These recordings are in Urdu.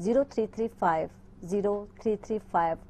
0335 0335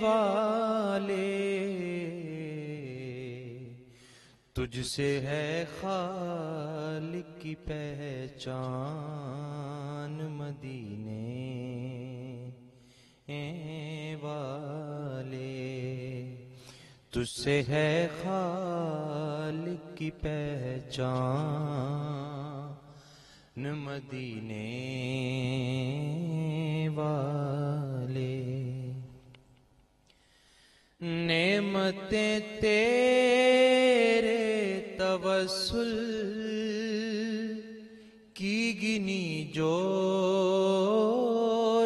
والے تجھ سے ہے خالق کی پہچان مدینے والے تجھ سے ہے خالق کی پہچان مدینے والے نعمتیں تیرے توسل کی گنی جو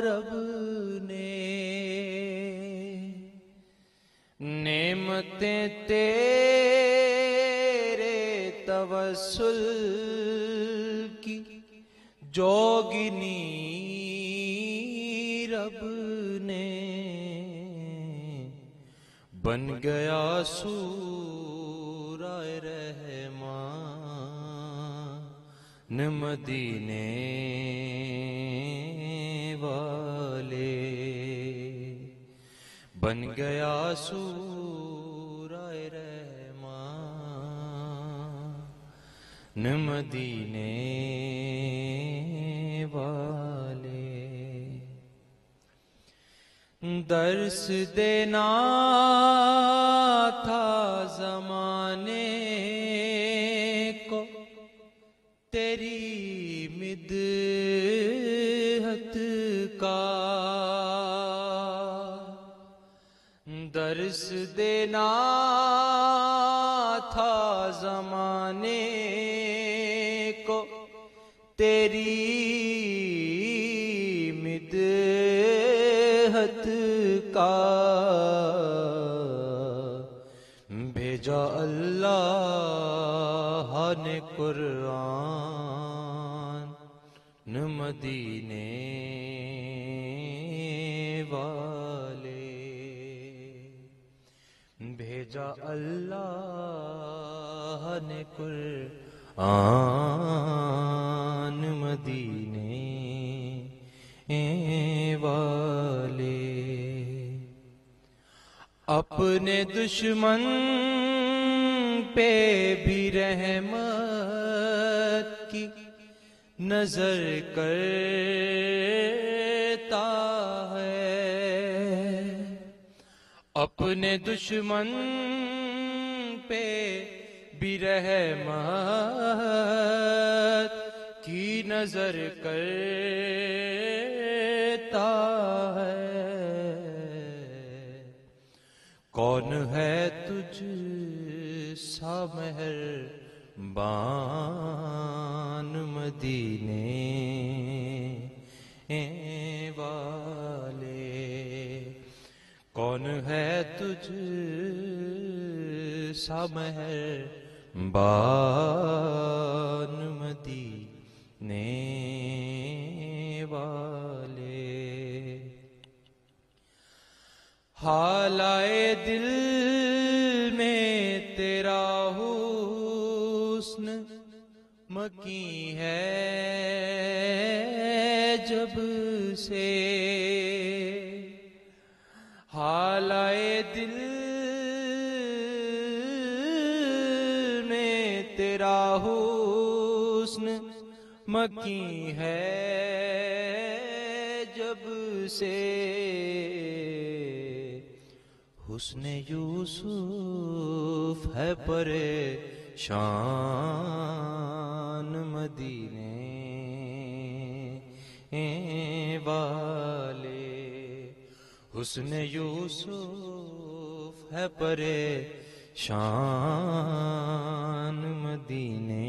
رب نے نعمتیں تیرے توسل کی جو گنی رب نے بن گیا سورہ رحمان مدینے والے بن گیا سورہ رحمان مدینے والے درس دینا تھا زمانے کو تیری مدحت کا درس دینا تھا زمانے کو تیری مدحت کا بھیجا اللہ نے قرآن مدینے والے بھیجا اللہ نے قرآن مدینے والے اپنے دشمن پہ بھی رحمت کی نظر کرتا ہے اپنے دشمن پہ بھی رحمت کی نظر کرتا ہے کون ہے تجھ سا مہربان مدینے والے کون ہے تجھ سا مہربان مدینے والے حالائے دل میں تیرا حسن مکی ہے جب سے حالائے دل میں تیرا حسن مکی ہے جب سے حسن یوسف ہے پریشان مدینے والے حسن یوسف ہے پریشان مدینے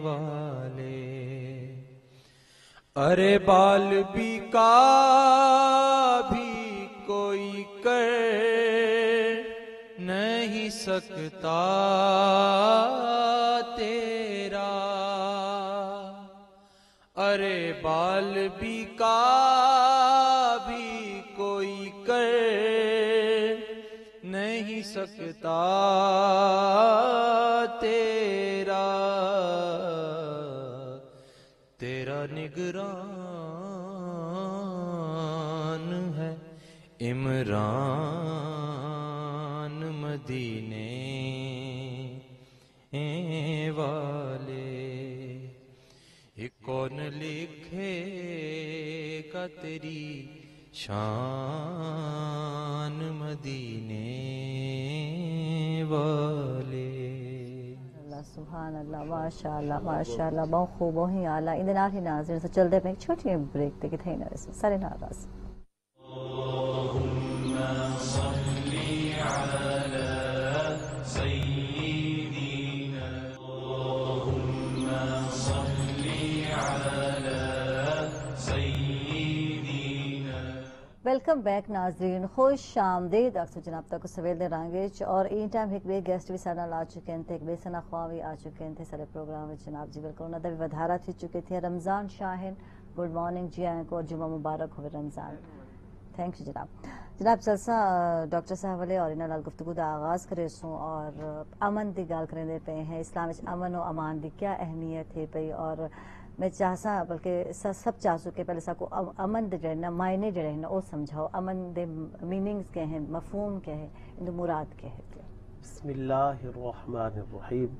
والے ارے بال بیکا بھی کوئی کر نہیں سکتا تیرا ارے بال بیکا بھی کوئی کر نہیں سکتا تیرا تیرا نگران عمران مدینے والے کون لکھے گا تیری شان مدینے والے. سبحان اللہ ماشاء اللہ ماشاء اللہ بہت خوب بہت ہی اعلیٰ. ان نال ہی ناظرین سے چلتے پہ ایک چھوٹی بریک تے کتھے نہ رسے سارے ناراض. ویلکم بیک ناظرین خوش آمدید. اکثر جناب تک سویل دے رانگیچ اور این ٹائم ایک بے گیسٹ بھی سارے آ چکے ہیں ایک بے سنا خواہ بھی آ چکے ہیں سارے پروگرام جناب جی بالکل انہوں نے بھی ودھارہ تھی چکے تھے. رمضان شاہن گڈ مارننگ جی آئیں کو جمعہ مبارک ہوئے رمضان. تھینک یو جناب. جناب جلسہ ڈاکٹر صاحب والے اور انہوں گفتگو دا آغاز کرے سوں اور امن دی گال کریں دے پہ ہیں. اسلام امن و امان دی کیا اہمیت ہے پئی اور میں چاہسا بلکہ سب چاہسوں کہ پہلے ساکو امن دے جڑے نا معنی جڑے ہیں او سمجھاؤ. امن دے میننگز کے ہیں مفہوم کیا ہے ان دے مراد کیا ہے. بسم اللہ الرحمن الرحیم.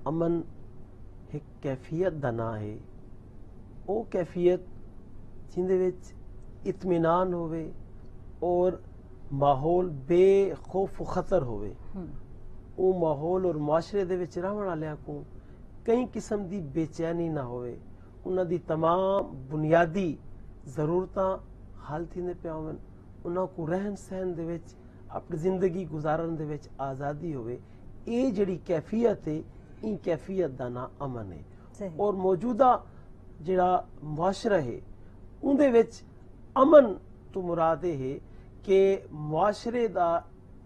امن ایک کیفیت دا نا ہے او کیفیت جن دے وچ اطمینان ہوئے اور ماحول بے خوف و خطر ہوئے. او ماحول اور معاشرے دے وچ رہن والیاں کو کئی قسم دی بے چینی نہ ہوئے. انہاں دی تمام بنیادی ضرورتاں حل تھیندے پیا ہون. انہاں کو رہن سہن دے وچ اپنی زندگی گزارن دے وچ آزادی ہوئے. اے جڑی کیفیت ہے این کیفیت دا نا امن ہے. اور موجودہ جڑا معاشرہ ہے ان دے وچ امن تو مراد ہے کہ معاشرے دا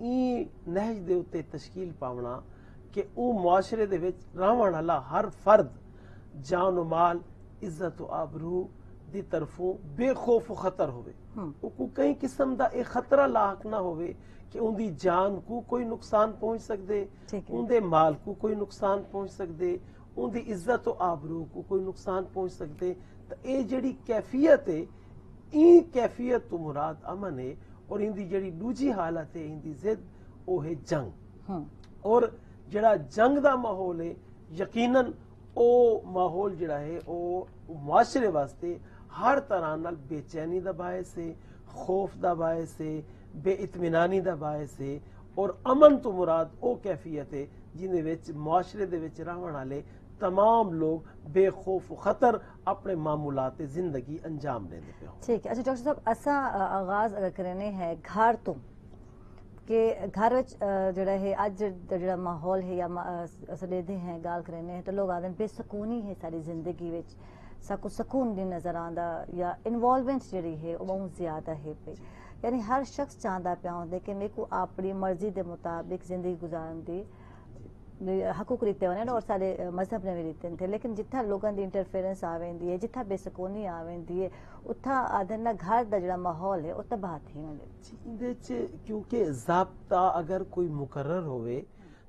این نہج دے اتے تشکیل پاونا کہ او معاشرے دے وچ رہن والا ہر فرد جان و مال عزت و آبرو دی طرفوں بے خوف و خطر ہوئے. او کو کئی قسم دا ایک خطرہ لاحق نہ ہوئے کہ ان دی جان کو کوئی نقصان پہنچ سکدے, ان دے مال کو کوئی نقصان پہنچ سکدے, ان دی عزت و آبرو کو کوئی نقصان پہنچ سکدے. تو اے جڑی کیفیت ہے این کیفیت تو مراد امن ہے. اور ان دی جڑی دوجی حالت ہے ان دی ضد او ہے جنگ. اور جڑا جنگ دا ماحول ہے یقیناً او ماحول جڑا ہے او معاشرے واسطے ہر طرح نال بے چینی دا باعث ہے, خوف دا باعث ہے, بے اطمینانی دا باعث ہے. اور امن تو مراد او کیفیت ہے جن دے وچ معاشرے دے وچ رہن والے تمام لوگ بے خوف و خطر اپنے معمولات زندگی انجام دیندے پے ہوں. ٹھیک ہے. اچھا ڈاکٹر صاحب اسا آغاز اگر کرنے ہے گھر تو کہ گھر وچ جڑا ہے اج جڑا ماحول ہے یا سلیدے ہیں گال کرنے ہیں تو لوگ آدھے بے سکونی ہے ساری زندگی وچ ساکو سکون نہیں نظر آندا یا انوالومنٹ جڑی ہے وہ بہت زیادہ ہے پہ. یعنی ہر شخص چاہتا پیا ہوں کہ میرے کو اپنی مرضی دے مطابق زندگی گزارن دی حقوق ریتے ہونے اور سارے مذہب نے بھی ریتے تھے. لیکن جتھا لوگوں دی انٹرفیرنس آویندی ہے جتھا بے سکونی آویندی ہے اتھا آدھن گھر دا جڑا ماحول ہے وہ تباہ تھی ہونے. کیونکہ ضابطہ اگر کوئی مقرر ہوئے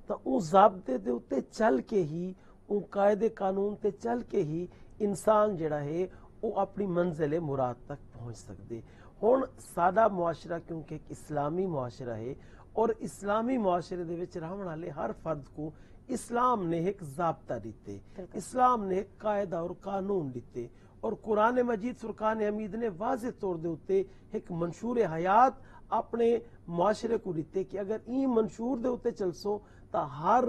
تو اس ضابطے دے اتے چل کے ہی ان قاعدے قانون تے چل کے ہی انسان جڑا ہے وہ اپنی منزل مراد تک پہنچ سکتے. ہون سادہ معاشرہ کیونکہ ایک اسلامی معاشرہ ہے اور اسلامی معاشرے دے وچ رہن والے ہر فرد کو اسلام نے ایک ضابطہ دیتے, اسلام نے ایک قاعدہ اور قانون دیتے. اور قرآن مجید فرقان حمید نے واضح طور دے اتے ایک منشور حیات اپنے معاشرے کو دیتے کہ اگر این منشور دے اتے چلسو تا ہر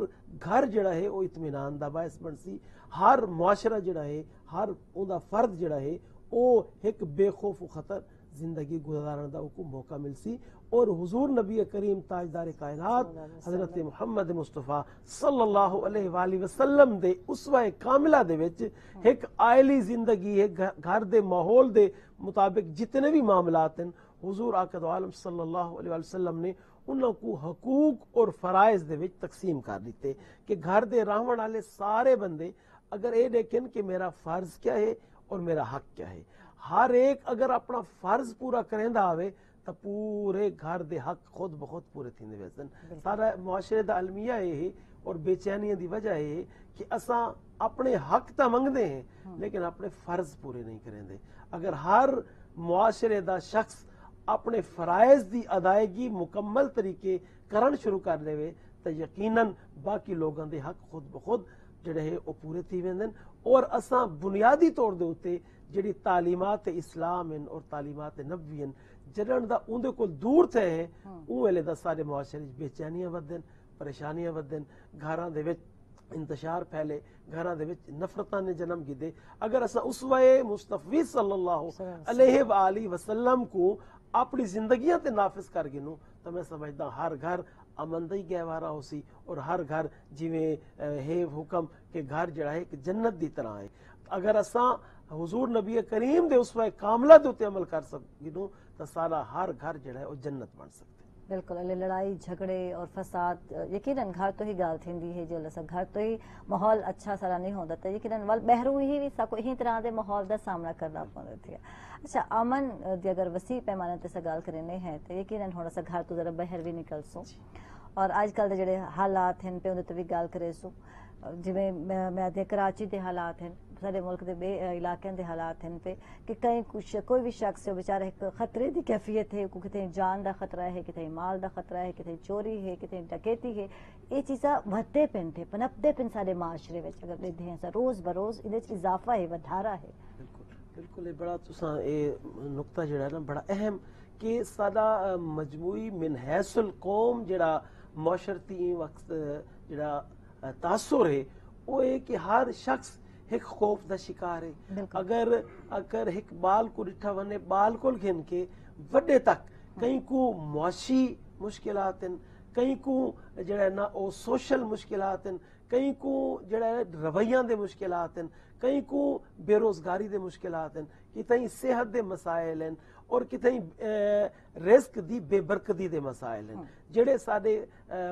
گھر جڑا ہے وہ اطمینان دا باعث بنسی, ہر معاشرہ جڑا ہے ہر اوندا فرد جڑا ہے وہ ایک بے خوف و خطر زندگی گزارن دا کو موقع ملسی. اور حضور نبی کریم تاجدار کائنات حضرت محمد مصطفیٰ صلی اللہ علیہ وآلہ وسلم دے اسوہ کاملہ دے وچ ایک آئلی زندگی ہے گھر دے ماحول دے مطابق جتنے بھی معاملات ہیں حضور آقا عالم صلی اللہ علیہ وآلہ وسلم نے انہوں کو حقوق اور فرائض دے وچ تقسیم کر دیتے کہ گھر دے رہن والے سارے بندے اگر اے دیکھیں کہ میرا فرض کیا ہے اور میرا حق کیا ہے, ہر ایک اگر اپنا فرض پورا کریں دا آوے تو پورے گھر دے حق خود بخود پورے تھیندے ویسن. سارا معاشرے دا المیہ ہے اور بے چینیاں دی وجہ ہے کہ اساں اپنے حق تا منگدے ہیں لیکن اپنے فرض پورے نہیں کریں دے. اگر ہر معاشرے دا شخص اپنے فرائض دی ادائیگی مکمل طریقے کرن شروع کر دے تو یقیناً باقی لوگوں دے حق خود بخود جڑے ہے وہ پورے تھی ویندن. اور اساں بنیادی طور دے اوتے جڑی تعلیمات اسلام ہیں اور تعلیمات نبوی ہیں جڑن دا اون دے کول دور تھے ہیں اون ویلے دا سارے معاشرے بے چینیاں ودن پریشانیاں ودن گھراں دے وچ انتشار پھیلے گھراں دے وچ نفرتاں نے جنم گدے. اگر اساں اسوہ مصطفی صلی اللہ علیہ وآلہ وسلم کو اپنی زندگیاں تے نافذ کر گنوں تو میں سمجھدا ہر گھر امن دا ہی گہوارہ ہو سی اور ہر گھر جویں ہے حکم کہ گھر جڑا ہے ایک جنت دی طرح ہے. اگر اساں حضور نبی کریم دے اسوہ کاملہ دے تے عمل کر سکوں تو سارا ہر گھر جڑا ہے وہ جنت بن سکتا ہے. بالکل علی لڑائی جھگڑے اور فساد یقیناً گھر تو ہی گال تھیندی ہے جو گھر تو ہی ماحول اچھا سارا نہیں ہوتا تو یقیناً بہرو ہی بھی سکو ہی طرح دے ماحول دا سامنا کرنا پوندا تھیا. اچھا امن دی اگر وسیع پیمانے تے گال کرنے ہے تو یقیناً تھوڑا سا گھر تو ذرا باہر بھی نکل سو اور آج کل دے جڑے حالات ہیں پہ اندر تو بھی گال کرے سو جویں میں دے کراچی دے حالات ہیں سارے ملک دے بے علاقے دے حالات ہیں پہ کہ کہیں کچھ کوئی بھی شخص بیچارہ ایک خطرے دی کیفیت ہے کو کتنے جان دا خطرہ ہے کتنے مال دا خطرہ ہے کتنے چوری ہے کتنے ڈکیتی ہے یہ چیزاں ودتے پن تھے پنپتے پن سارے معاشرے وچ اگر دیکھتے ہیں روز بروز ان اضافہ ہے ودھارا ہے. بالکل یہ بڑا تساں یہ نقطہ جڑا ہے نا بڑا اہم کہ سارا مجموعی من حیث القوم جڑا معاشرتی وقت جڑا تاثر ہے وہ ہے کہ ہر شخص ایک خوف دا شکار ہے. اگر ایک بال کو ڈٹھا ونے بال کو گھن کے وڈے تک کہیں کو معاشی مشکلات ہیں کہیں کو جڑا ہے نا او سوشل مشکلات ہیں کہیں کو جڑا ہے رویاں دے مشکلات ہیں کہیں کو بے روزگاری دے مشکلات ہیں کتیں صحت دے مسائل ہیں اور کتیں رزق دی بے برکتی دے مسائل ہیں جڑے سارے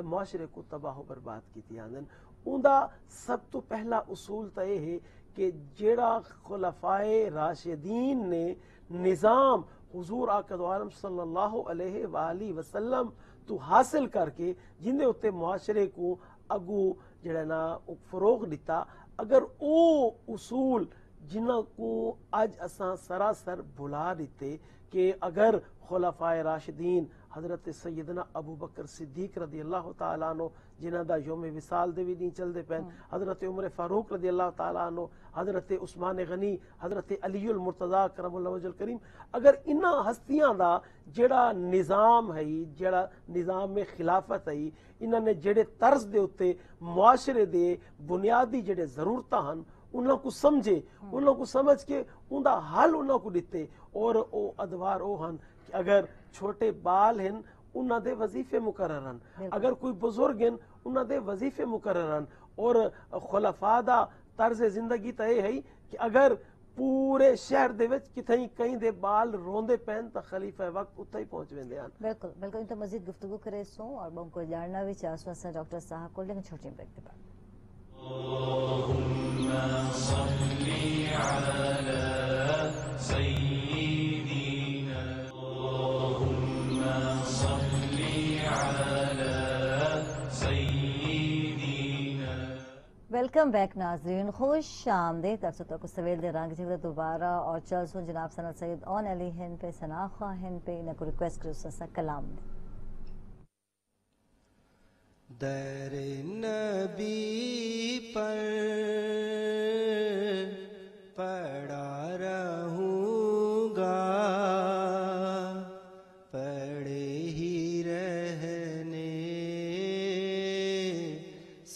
معاشرے کو تباہ و برباد کیتی آندن. اوندا سب تو پہلا اصول تو یہ ہے کہ جڑا خلفائے راشدین نے نظام حضور آقا عالم صلی اللہ علیہ وآلہ وسلم تو حاصل کر کے جن دے اتے معاشرے کو اگو جڑا نا فروغ دیتا اگر او اصول جنہ کو اج اساں سراسر بھلا دیتے کہ اگر خلفائے راشدین حضرت سیدنا ابو بکر صدیق رضی اللہ تعالیٰ عنہ جنہ دا یوم وصال دے بھی نہیں چل دے پین حضرت عمر فاروق رضی اللہ تعالیٰ عنہ حضرت عثمان غنی حضرت علی المرتضیٰ کرم اللہ وجہ الکریم اگر انہا ہستیاں دا جڑا نظام ہے جڑا نظام میں خلافت ہے انہاں نے جڑے طرز دے ہوتے معاشرے دے بنیادی جڑے ضرورتاں ہن انہوں کو سمجھے انہوں کو سمجھ کے ان دا حل انہوں کو دیتے اور او ادوار او ہن کہ اگر چھوٹے بال ہیں انہوں دے وظیفے مقرر ہیں اگر کوئی بزرگ ہیں انہوں دے وظیفے مقرر ہیں اور خلفاء دا طرز زندگی تے ہے کہ اگر پورے شہر دے وچ کتھیں کہیں دے بال روندے پین تا خلیفہ وقت اتھا ہی پہنچ ویندے ہیں. بالکل بالکل ان تو مزید گفتگو کرے سو اور بہن کو جاننا بھی چاہسو اسا ڈاکٹر صاحب کو لیکن چھوٹی بریک دے بعد. اللهم صل على سيدنا اللهم صل على سيدنا. ویلکم بیک ناظرین خوش آمدید آپ سب کو سویل دے رنگ جگہ دوبارہ اور چل سن جناب سند سید اون علی ہن پہ ثنا خواہ ہن پہ انہیں کو ریکویسٹ کرو سا کلام دے. در نبی پر پڑا رہوں گا پڑے ہی رہنے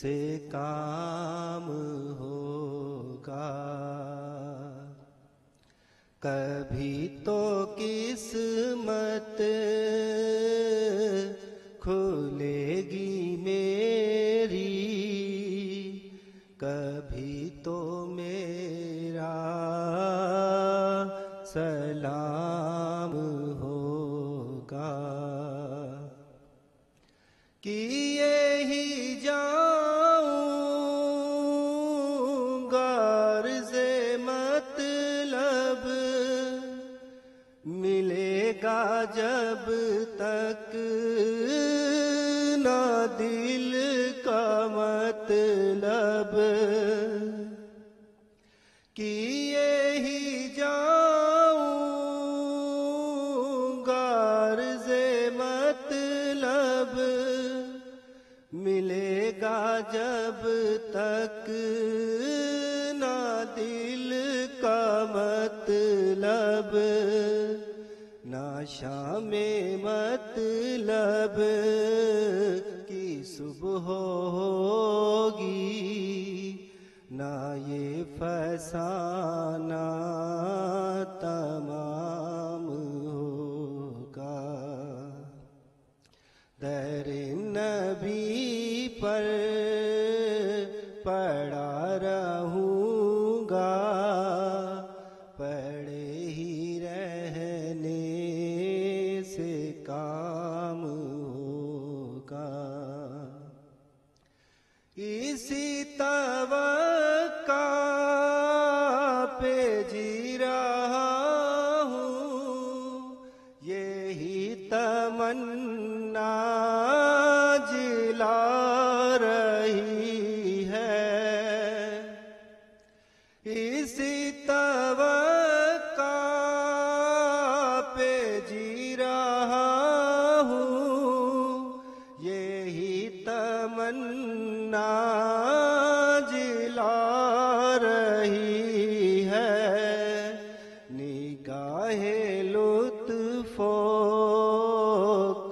سے کام ہوگا کبھی تو قسمت کھلے گی میری کبھی تو میرا سلام ہوگا کیے ہی جاؤں گا عرض مطلب ملے گا جب تک دل کا مطلب کیے ہی جاؤں گا ملے گا جب تک نہ دل کا مطلب نہ شام مطلب کی صبح ہوگی نہ یہ فسانہ تمام ہوگا. در نبی پر پڑا رہوں گا پڑے ہی رہنے سے کام ہوگا. اسی توقع پہ جی رہا ہوں یہی تمنا جلا رہی ہے. اسی توقع پہ جی رہا ہوں یہی تمنا جلا رہی ہے. نگاہ لطف و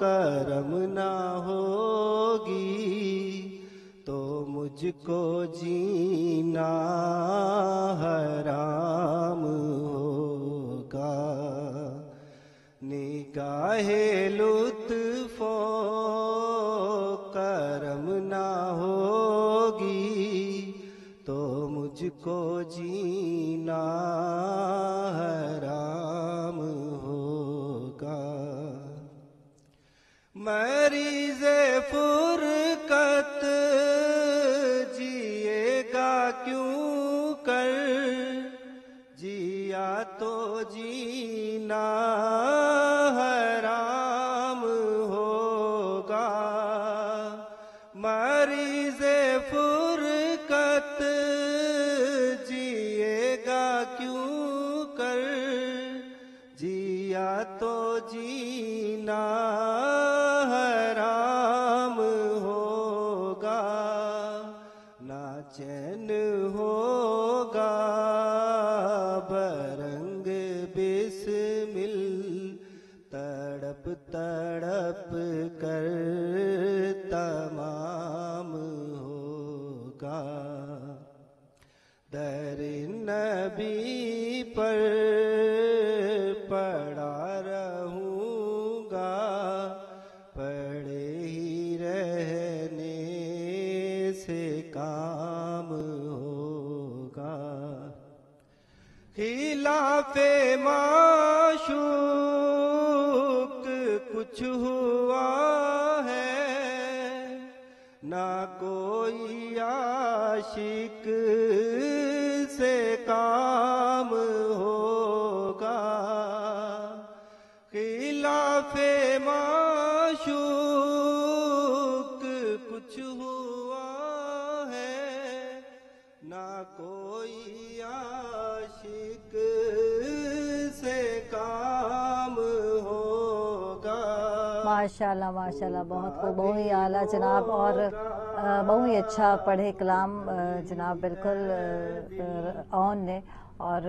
کرم نہ ہوگی تو مجھ کو جینا حرام ہوگا. نگاہ لطف و کرم نہ ہوگی تو مجھ کو جینا حرام ہوگا. مریض فرقت جیے گا کیوں کر جیا تو جینا حرام ہوگا. مریض فرقت جیے گا کیوں کر جیا تو جینا حرام ہوگا. نہ چین ہوگا برنگ بسمل تڑپ تڑپ کر تمام ہوگا. در نبی پر پڑا رہوں گا پڑے ہی رہنے سے کام ہوگا. خلاف معشوق کچھ ہوا ہے نہ کوئی عاشق سے کام ہوگا. خلاف معشوق کچھ ہوا ہے نہ کوئی عاشق سے کام ہوگا. ماشاءاللہ ماشاءاللہ، بہت خوب، بہت ہی اعلیٰ جناب، اور بہت ہی اچھا پڑھے کلام جناب، بالکل آن نے. اور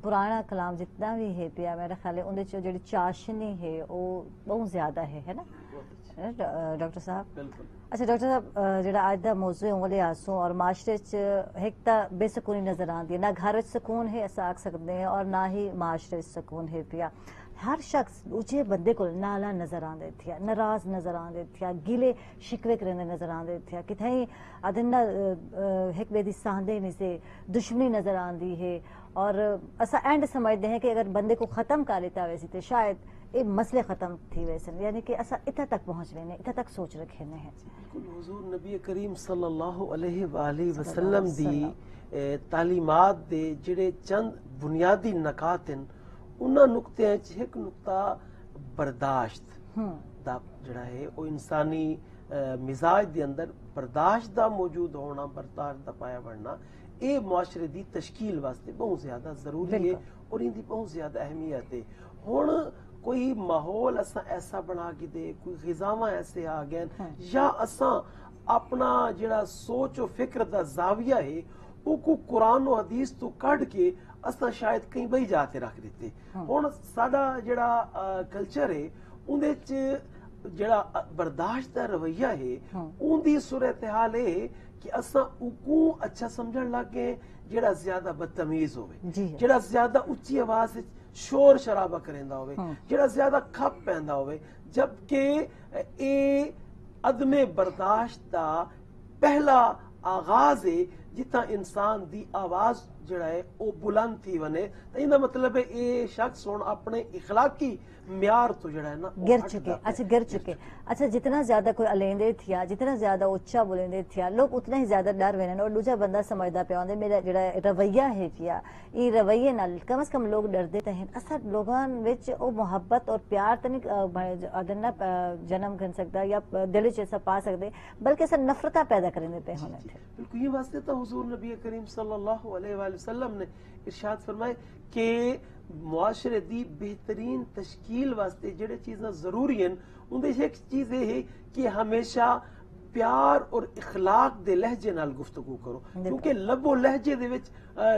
پرانا کلام جتنا بھی ہے پیا میرا خیال ہے اندر جڑی چاشنی ہے وہ بہت زیادہ ہے نا ڈاکٹر صاحب. بالکل. اچھا ڈاکٹر صاحب، جڑا اج دا موضوع انگلے آسوں اور معاشرے ایک تا بے سکونی نظر آتی ہے، نہ گھر سکون ہے ایسا آکھ سکتے ہیں اور نہ ہی معاشرے سکون ہے پیا. ہر شخص دوجے بندے کو نالا نظر آندے تھیا، ناراض نظر آندے تھیا، گیلے شکوے کرنے نظر آندے تھیا، کتھیں ادنا ایک بے دی ساندے نہیں سے دشمنی نظر آندی ہے. اور اسا اینڈ سمجھتے ہیں کہ اگر بندے کو ختم کر لیتا ویسی تو شاید یہ مسئلے ختم تھی ویسے، یعنی کہ اسا اتنا تک پہنچ رہے ہیں، اتنا تک سوچ رکھے ہیں. حضور نبی کریم صلی اللہ علیہ وآلہ وسلم دی تعلیمات دے جڑے چند بنیادی نکات ہیں انہاں نقطے ایک نقطہ برداشت دا جڑا ہے وہ انسانی مزاج دے اندر برداشت دا موجود ہونا، برداشت دا پایا بڑھنا، اے معاشرے دی تشکیل واسطے بہت زیادہ ضروری ہے اور ان دی بہت زیادہ اہمیت ہے. ہن کوئی ماحول اساں ایسا بنا کے دے, کوئی غذاواں ایسے آ گئے یا اساں اپنا جڑا سوچ و فکر دا زاویہ ہے وہ کو قرآن و حدیث تو کڈ کے اساں شاید کہیں بئی جا کے رکھ دیتے. ہن ساڈا جڑا کلچر ہے اندے چ جڑا برداشت دا رویہ ہے اون دی صورتحال ہے کہ اساں اکو اچھا سمجھن لگ گئے جڑا زیادہ بدتمیز ہوئے, جڑا زیادہ اچھی آواز شور شرابہ کریندا ہوئے, جڑا زیادہ کھپ پیندا ہوئے, جبکہ اے عدم برداشت دا پہلا آغاز ہے جتنا انسان دی آواز جڑا ہے وہ بلند تھی ونے. تو ان دا مطلب ہے اے شخص ہن اپنے اخلاقی معیار تو جڑا ہے نا گر چکے. اچھا گر چکے. اچھا جتنا زیادہ کوئی الیندے تھیا, جتنا زیادہ اچھا بولندے تھیا, لوگ اتنا ہی زیادہ ڈر وینن اور دوجا بندہ سمجھدا پیا ہوندے میرا جڑا رویہ ہے پیا ای رویے نال کم از کم لوگ ڈردے تے ہیں. اصل لوگاں وچ او محبت اور پیار تے نہیں ادنا جنم کر سکدا یا دل وچ ایسا پا سکدے بلکہ ایسا نفرتاں پیدا کرنے تے ہونے تھے. بالکل یہ واسطے تو حضور نبی کریم صلی اللہ علیہ وآلہ وسلم نے ارشاد فرمائے کہ معاشرے دی بہترین تشکیل واسطے جڑے چیزاں ضروری ہیں ان دے ایک چیز یہ ہے کہ ہمیشہ پیار اور اخلاق دے لہجے نال گفتگو کرو, کیونکہ لب و لہجے دے وچ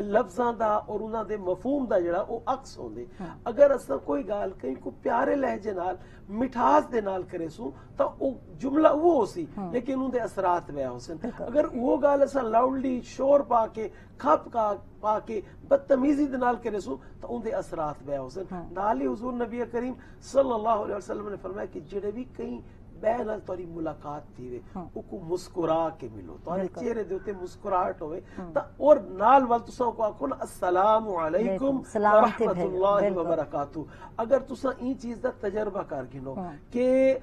لفظاں دا اور انہاں دے مفہوم دا جڑا او عکس ہوندے. اگر اساں کوئی گال کہیں کو پیارے لہجے نال مٹھاس دے نال کرے سوں تو او جملہ وہ ہو سی لیکن ان دے اثرات وے ہو سن. اگر وہ گال اساں لاؤڈلی شور پا کے کھپ پا کے بدتمیزی دے نال کرے سوں تو ان دے اثرات وے ہو سن. نال ہی حضور نبی کریم صلی اللہ علیہ وسلم نے فرمایا کہ جڑے بھی کہیں بے نال تاری ملاقات تھی وے او مسکرا کے ملو, تارے چہرے دے اوتے مسکراہٹ ہوئے تا اور نال ول تساں کو آکھو نا السلام علیکم ورحمۃ اللہ وبرکاتہ. اگر تساں این چیز دا تجربہ کر گنو کہ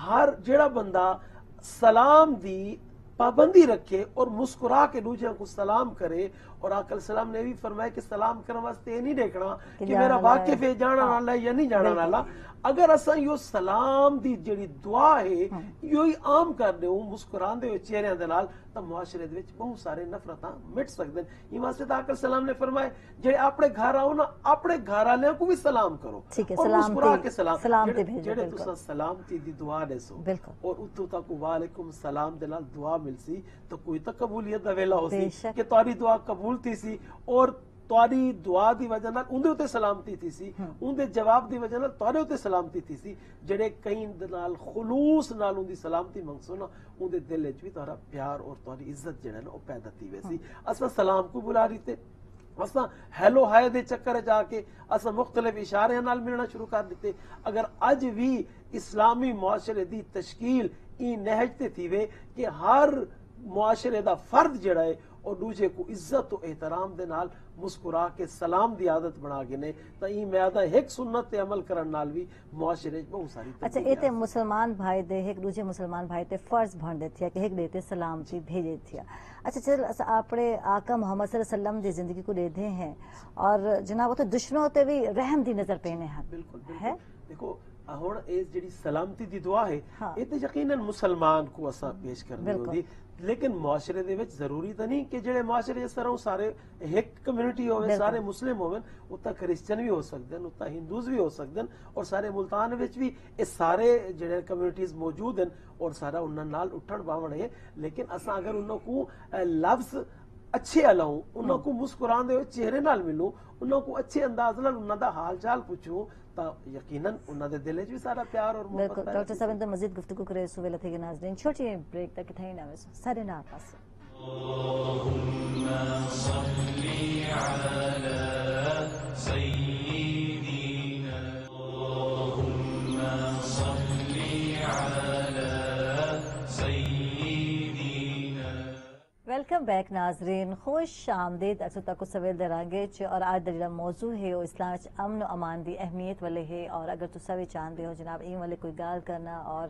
ہر جڑا بندہ سلام دی پابندی رکھے اور مسکرا کے دوسروں کو سلام کرے, اور آقا السلام نے بھی فرمایا کہ سلام کرنے واسطے نہیں دیکھنا کہ میرا واقف ہے جانا والا ہے یا نہیں جانا والا. اگر اساں یو سلام دی جڑی دعا ہے یو ہی عام کر دے مسکران دے چہرے دے نال تو معاشرے دے وچ بہت سارے نفرتاں مٹ سکدے. یہ واسطے آقا السلام نے فرمایا جڑے اپنے گھر آؤ نا اپنے گھر والوں کو بھی سلام کرو اور مسکرا کے سلام جڑے تساں سلامتی دی دعا دے سو اور اتو تک وعلیکم السلام دے نال دعا مل سی تو کوئی تو قبولیت دا ویلا ہو سی کہ تاری دعا قبول تھی سی اور تاری دعا دی وجہ نال اون دے اوتے سلامتی تھی سی, اون دے جواب دی وجہ نال تارے اوتے سلامتی تھی سی. جڑے کہیں نال خلوص نال اون دی سلامتی منگسو نا اون دے دل وچ وی تارا پیار اور تاری عزت جڑا نا او پیدا تھی ویسی. اساں سلام کو بلا رہی تے اساں ہیلو ہائے دے چکر جا کے اساں مختلف اشارے نال ملنا شروع کر دیتے. اگر اج بھی اسلامی معاشرے دی تشکیل ای نہج تے تھی وے کہ ہر معاشرے دا فرد جڑا ہے اور دوسرے کو عزت و احترام دے نال مسکرا کے سلام دی عادت بنا گنے تا ای میادہ ایک سنت تے عمل کرن نال بھی معاشرے بہت ساری. اچھا اے تے مسلمان بھائی دے ایک دوسرے مسلمان بھائی تے فرض بن دے تھیا کہ ایک دیتے سلام جی بھیجے تھیا. اچھا چل اپنے آقا محمد صلی اللہ علیہ وسلم دی زندگی کو دے دے ہیں اور جناب وہ تو دشمنوں تے بھی رحم دی نظر پینے ہیں. بالکل ہے دیکھو ہن اے جڑی سلامتی دی دعا ہے اے تے یقیناً مسلمان کو اساں پیش کرنی ہوندی, لیکن معاشرے دے وچ ضروری تو نہیں کہ جڑے معاشرے جس طرح سارے ایک کمیونٹی ہوئے سارے مسلم ہوئے اتنا کرسچن بھی ہو سکتے ہیں, اتنا ہندوز بھی ہو سکتے ہیں, اور سارے ملتان وچ بھی یہ سارے جڑے کمیونٹیز موجود ہیں اور سارا انہاں نال اٹھن باون ہے. لیکن اساں اگر انہاں کو لفظ اچھے الاؤں, انہاں کو مسکران دے چہرے نال ملوں, انہاں کو اچھے انداز نال انہاں دا حال چال پوچھوں تا یقیناً انہاں دے دل وچ بھی سارا پیار اور محبت ہے. ڈاکٹر صاحب اندر مزید گفتگو کرے سو ویلا تھے ناظرین چھوٹی بریک تک تھئی نہ ویسو سارے نہ پاس. اللهم صل على سيدنا اللهم صل على سيدنا. ویلکم بیک ناظرین, خوش آمدید اسو تک سویل درانگے اور آج دا موضوع ہے وہ اسلام امن و امان دی اہمیت والے ہے. اور اگر تسا بھی چاہتے ہو جناب این والے کوئی گال کرنا اور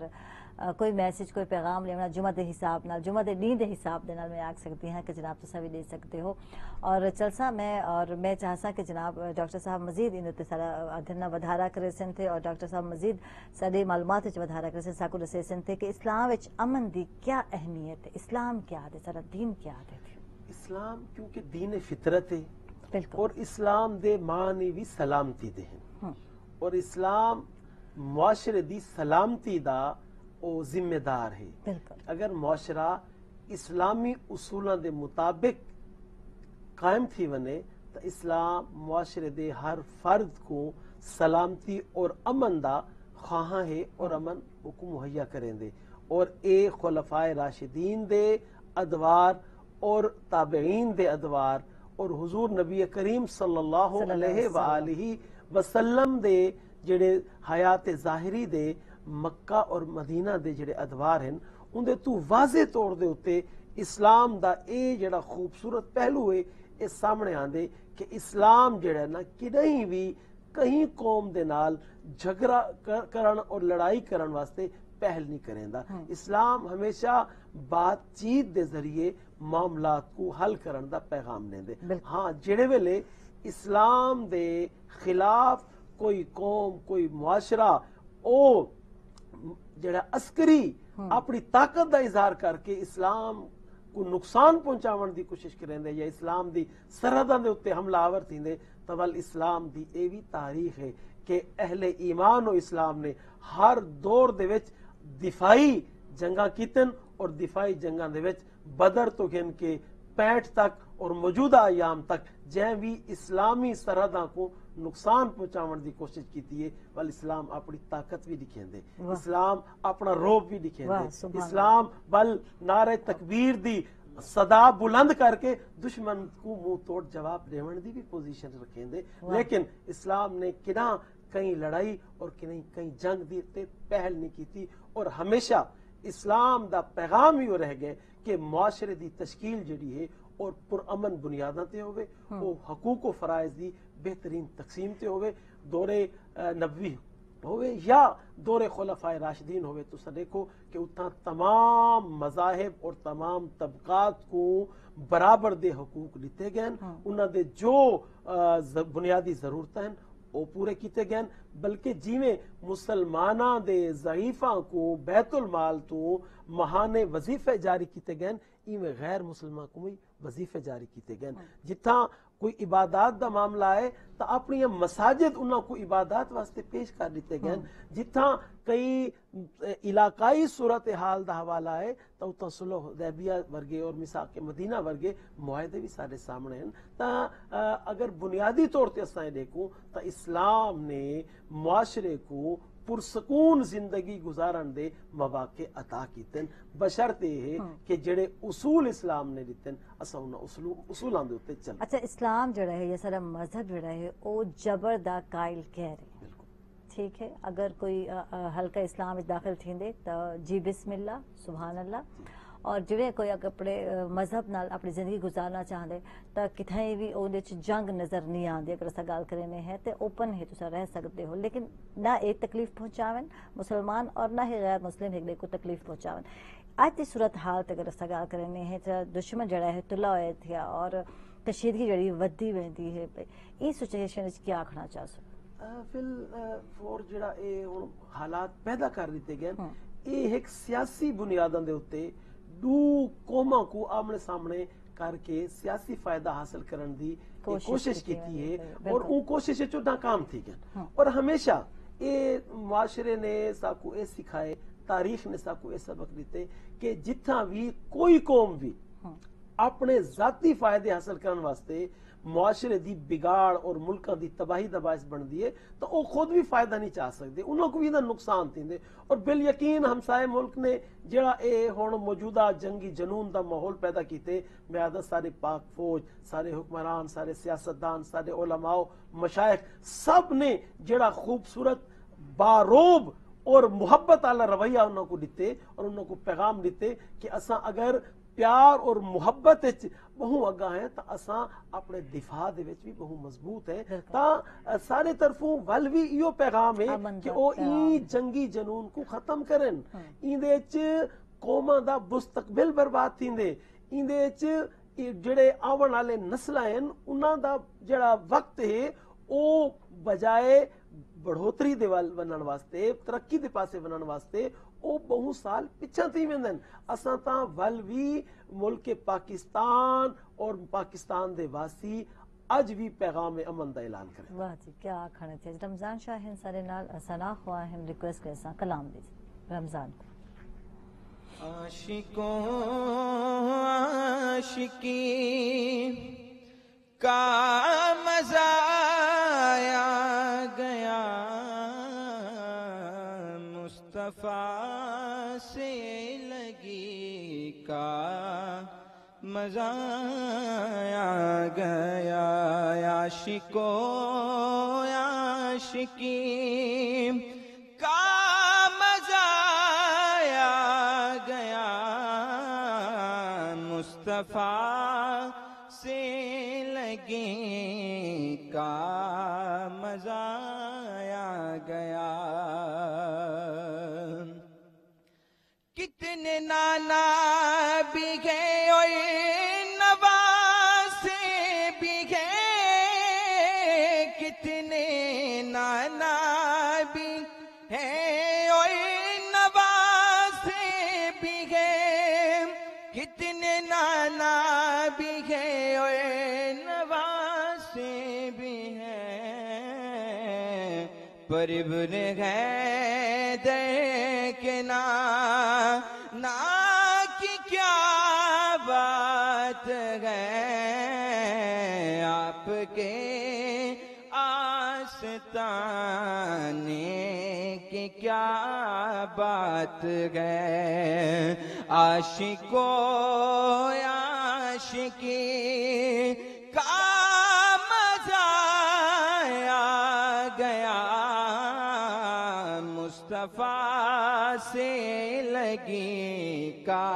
کوئی میسج کوئی پیغام لینا جمعہ دے حساب نال جمعہ دے دین دے حساب دے نال میں آکھ سکتی ہیں کہ جناب تسا بھی دے سکتے ہو. اور چلسا میں چاہسا کہ جناب ڈاکٹر صاحب مزید ان تے سارا ادھنا ودھارا کرے سن تھے اور ڈاکٹر صاحب مزید ساری معلومات وچ ودھارا کرے سن ساکو دسے سن تھے کہ اسلام وچ امن دی کیا اہمیت ہے, اسلام کیا ہے, سارا دین کیا ہے. اسلام کیونکہ دین فطرت ہے اور اسلام دے معنی بھی سلامتی دے ہیں, اور اسلام معاشرے دی سلامتی دا او ذمہ دار ہے. بالکل اگر معاشرہ اسلامی اصولاں دے مطابق قائم تھی ونے تو اسلام معاشرے دے ہر فرد کو سلامتی اور امن دا خواہاں ہے اور امن کو مہیا کریں دے. اور اے خلفائے راشدین دے ادوار اور تابعین دے ادوار اور حضور نبی کریم صلی اللہ علیہ وآلہ وسلم دے جڑے حیات ظاہری دے مکہ اور مدینہ دے جڑے ادوار ہیں ان دے تو واضح طور دے اتے اسلام دا اے جڑا خوبصورت پہلو ہے اے سامنے آندے کہ اسلام جڑا نا کدیں بھی کہیں قوم دے نال جھگڑا کرن اور لڑائی کرن واسطے پہل نہیں کریں دا. اسلام ہمیشہ بات چیت دے ذریعے معاملات کو حل کرن دا پیغام دیں دے. ہاں جڑے ویلے اسلام دے خلاف کوئی قوم کوئی معاشرہ او جڑا عسکری اپنی طاقت دا اظہار کر کے اسلام کو نقصان پہنچاون دی کوشش کریں دے یا اسلام دی سرحداں دے اتے حملہ آور تھیں دے تو اسلام دی اے وی تاریخ ہے کہ اہل ایمان و اسلام نے ہر دور دے وچ دفاعی جنگاں کیتن اور دفاعی جنگاں دے وچ بدر تو گن کے 65 تک اور موجودہ ایام تک جہاں بھی اسلامی سرحداں کو نقصان پہنچاون دی کوشش کیتی ہے ول اسلام اپنی طاقت بھی دکھیں دے, اسلام اپنا روب بھی دکھیں دے, اسلام بل نعرہ تکبیر دی صدا بلند کر کے دشمن کو منہ توڑ جواب دیون دی بھی پوزیشن رکھیں دے. لیکن اسلام نے کنا کہیں لڑائی اور کہیں جنگ دی تے پہل نہیں کیتی اور ہمیشہ اسلام دا پیغام ہی رہ گئے کہ معاشرے دی تشکیل جڑی ہے اور پرامن بنیاداں تے ہوئے وہ حقوق و فرائض دی بہترین تقسیم تے ہوئے دور نبوی ہوئے یا دور خلفائے راشدین ہوئے. تو دیکھو کہ اتنا تمام مذاہب اور تمام طبقات کو برابر دے حقوق دیتے گئے, انہاں دے جو بنیادی ضرورتیں وہ پورے کیتے گئے, بلکہ جیویں مسلماناں دے ضعیفاں کو بیت المال تو ماہانے وظیفے جاری کیتے گئے ایویں غیر مسلمان کو بھی وظیفے جاری کیتے گئے. جتھاں کوئی عبادات دا معاملہ ہے تو اپنی مساجد انہاں کو عبادات واسطے پیش کر دیتے گئے. جتھاں کئی علاقائی صورتحال دا حوالہ ہے تو اتنا صلح حدیبیہ ورگے اور میثاق مدینہ ورگے معاہدے بھی سارے سامنے ہیں. تا اگر بنیادی طور تے اساں دیکھوں تو اسلام نے معاشرے کو پرسکون زندگی گزارن دے مواقع عطا کیتن بشرط یہ کہ جڑے اصول اسلام نے دیتن اساں انہاں اصولاں دے اوتے چل. اچھا اسلام جڑا ہے یا سارا مذہب جڑا ہے او جبر دا قائل کہہ رہے ہیں, ٹھیک ہے. اگر کوئی حلقہ اسلام داخل تھیندے تو جی بسم اللہ سبحان اللہ, اور جڑے کوئی اپنے مذہب نال اپنی زندگی گزارنا چاہتے تو کتھیں بھی اودے چ جنگ نظر نہیں آتی. اگر اسا گل کرنے ہے تو اوپن ہے تسا رہ سکتے ہو, لیکن نہ ایک تکلیف پہنچاون مسلمان اور نہ ہی غیر مسلم ایک کو تکلیف پہنچاون. اج کی صورتحال اگر اسا گل کرنے ہے تو دشمن جڑا ہے تلا ہوئے تھیا اور کشیدگی جڑی ودی ویندی ہے, اس سچویشن وچ کیا آکھنا چاہو؟ فور جڑا اے حالات پیدا کر دیتے گئے اے ایک سیاسی بنیاداں دے اوتے دو قوماں کو آمنے سامنے کر کے سیاسی فائدہ حاصل کرن دی کوشش کیتی ہے اور ان کوششیں جو ناکام تھی گئے. اور ہمیشہ اے معاشرے نے ساکو اے سکھائے, تاریخ نے ساکو اے سبق دیتے کہ جتھاں بھی کوئی قوم بھی اپنے ذاتی فائدے حاصل کرن واسطے معاشرے دی بگاڑ اور ملکاں دی تباہی دا باعث بن دیے تو وہ خود بھی فائدہ نہیں چاہ سکتے, انہوں کو بھی دا نقصان تھیندے. اور بالیقین ہمسائے ملک نے جڑا اے ہون موجودہ جنگی جنون دا ماحول پیدا کیتے, میں سارے پاک فوج, سارے حکمران, سارے سیاستدان, سارے علماء مشائخ سب نے جڑا خوبصورت باروب اور محبت والا رویہ انہوں کو دیتے اور انہوں کو پیغام دیتے کہ اساں اگر پیار اور محبت بہو اگاں ہیں تو اساں اپنے دفاع دے وچ بھی بہو مضبوط ہے. تا سارے طرفوں ول بھی ایو پیغام ہے کہ او این جنگی جنون کو ختم کرن, این دے وچ قوماں دا مستقبل برباد تھیندے, این دے وچ جڑے آون والے نسلاں ہیں انہاں دا جڑا وقت ہے او بجائے بڑھوتری دے ول ونن واسطے ترقی دے پاسے ونن واسطے او بہو سال پچھا تھی ویندن. اساں تاں ول وی ملک پاکستان اور پاکستان دے واسی اج بھی پیغام امن دا اعلان کریں. واہ جی کیا آکھنے تھے رمضان شاہ ہن سارے نال سنا خواہ ہم ریکویسٹ کرسا کلام دیجیے رمضان کو. عاشقوں عاشقی کا مزہ آ گیا مصطفیٰ سے لگی کا مزہ آ گیا عاشقوں عاشقی کا مزہ آ گیا مصطفیٰ سے لگی کا مزہ آ گیا. کتنے نانا بھی گئے اور نواسے بھی گئے کتنے نانا بھی ہیں اور نواسے بھی گئے کتنے نانا بھی گئے اور نواسے بھی ہیں پر ابن حیدر کے نا کی کیا بات ہے آپ کے آستانے کی کیا بات ہے عاشقوں عاشقی کا مزہ آ گیا مصطفیٰ سے لگی کا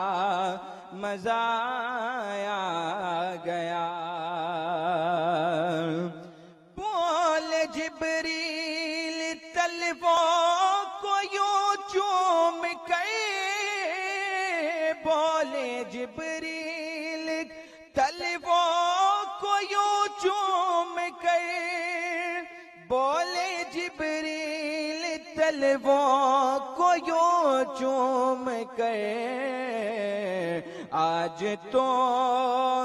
مزہ آ گیا. بول جبریل طلبوں کو یوں چوم کر بولے جبریل طلبوں کو یوں چوم کر بولے جبریل طلبوں کو یوں چوم کر آج تو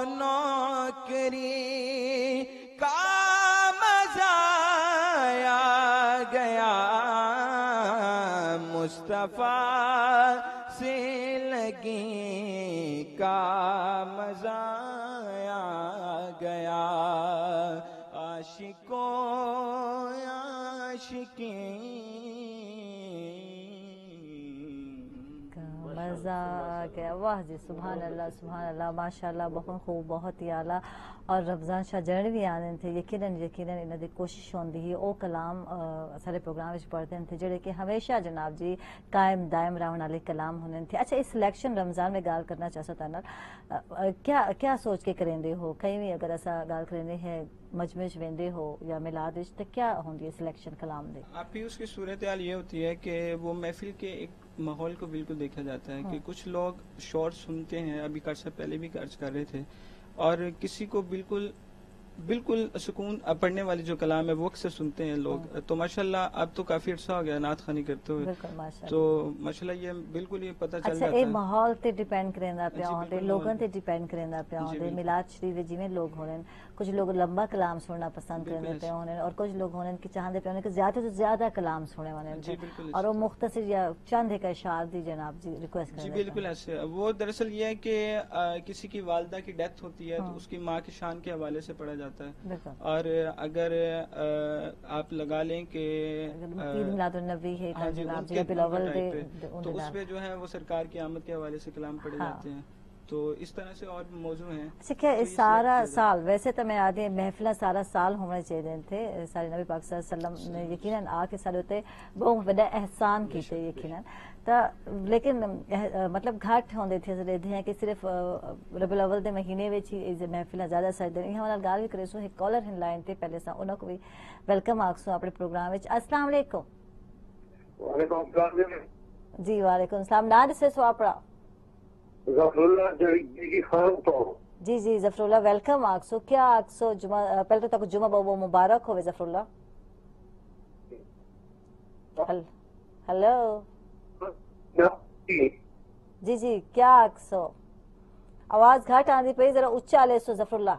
نوکری کا مزہ آ گیا مصطفیٰ سے لگی کا مزہ آ گیا عاشقوں عاشقین مزہ آ گیا. واہ جی سبحان اللہ ماشاءاللہ بہت خوب بہت ہی اعلیٰ. اور رمضان شاہ جڑ بھی آنے تھے یقیناً انہوں دی کوشش ہوندی ہی او کلام سارے پروگرام وچ پڑھتے تھے جڑے کہ ہمیشہ جناب جی قائم دائم رہن والے کلام ہونے تھے. اچھا اس سلیکشن رمضان میں گال کرنا چاہتا تھا کیا سوچ کے کریں دے ہو کہیں بھی اگر ایسا گال کریں ہے مجمع ویندے ہو یا میلاد تو کیا ہوندی ہے سلیکشن کلام دے؟ آپ ہی اس کی صورتحال یہ ہوتی ہے کہ وہ محفل کے ایک ماحول کو بالکل دیکھا جاتا ہے کہ کچھ لوگ شور سنتے ہیں ابھی عرصہ پہلے بھی عرض کر رہے تھے اور کسی کو بالکل سکون پڑھنے والے جو کلام ہے وہ اکثر سنتے ہیں لوگ. تو ماشاءاللہ اب تو کافی عرصہ ہو گیا نعت خوانی کرتے ہوئے تو ماشاءاللہ یہ بالکل یہ پتہ چل جاتا ہے. اچھا ماحول تے ڈیپینڈ کریندا پیا ہوندے لوگوں تے ڈیپینڈ کریندا پیا ہوندے میلاد شریف جویں لوگ ہونے کچھ لوگ لمبا کلام سننا پسند کرتے پہ ہونے اور کچھ لوگ ہونے کہ چاہتے پہ ہونے کہ زیادہ سے زیادہ کلام سنے ہونے اور وہ مختصر یا چند ایک اشعار دی جناب جی ریکویسٹ کریں. جی بالکل ایسے وہ دراصل یہ ہے کہ کسی کی والدہ کی ڈیتھ ہوتی ہے تو اس کی ماں کی شان کے حوالے سے پڑھا جاتا ہے اور اگر آپ لگا لیں کہ میلاد النبی ہے تو اس پہ جو ہے وہ سرکار کی آمد کے حوالے سے کلام پڑھے جاتے ہیں تو اس طرح سے اور موضوع ہیں. اچھا سارا سال ویسے تو میں آدھے محفلہ سارا سال ہونے چاہیے تھے سارے نبی پاک صلی اللہ علیہ وسلم نے یقیناً آ کے سارے ہوتے بہت بڑا احسان کیتے یقیناً لیکن مطلب گھٹ ہوندے تھے ہیں کہ صرف ربیع الاول دے مہینے وچ ہی محفلیں زیادہ سجدے ہیں ہمارا گال بھی کرے سو ایک کالر ہن لائن تے پہلے سا انہاں کو بھی ویلکم آکسو اپنے پروگرام وچ. السلام علیکم. وعلیکم السلام جی وعلیکم السلام. نام سے سو اپنا ظفر اللہ جی خان تو جی ظفر اللہ ویلکم آکسو. کیا آکسو جمعہ پہلے تو تک جمعہ بہت مبارک ہوئے ظفر اللہ. ہلو جی کیا آکسو آواز گھٹ آندی پئی ذرا اچا لے سو ظفر اللہ.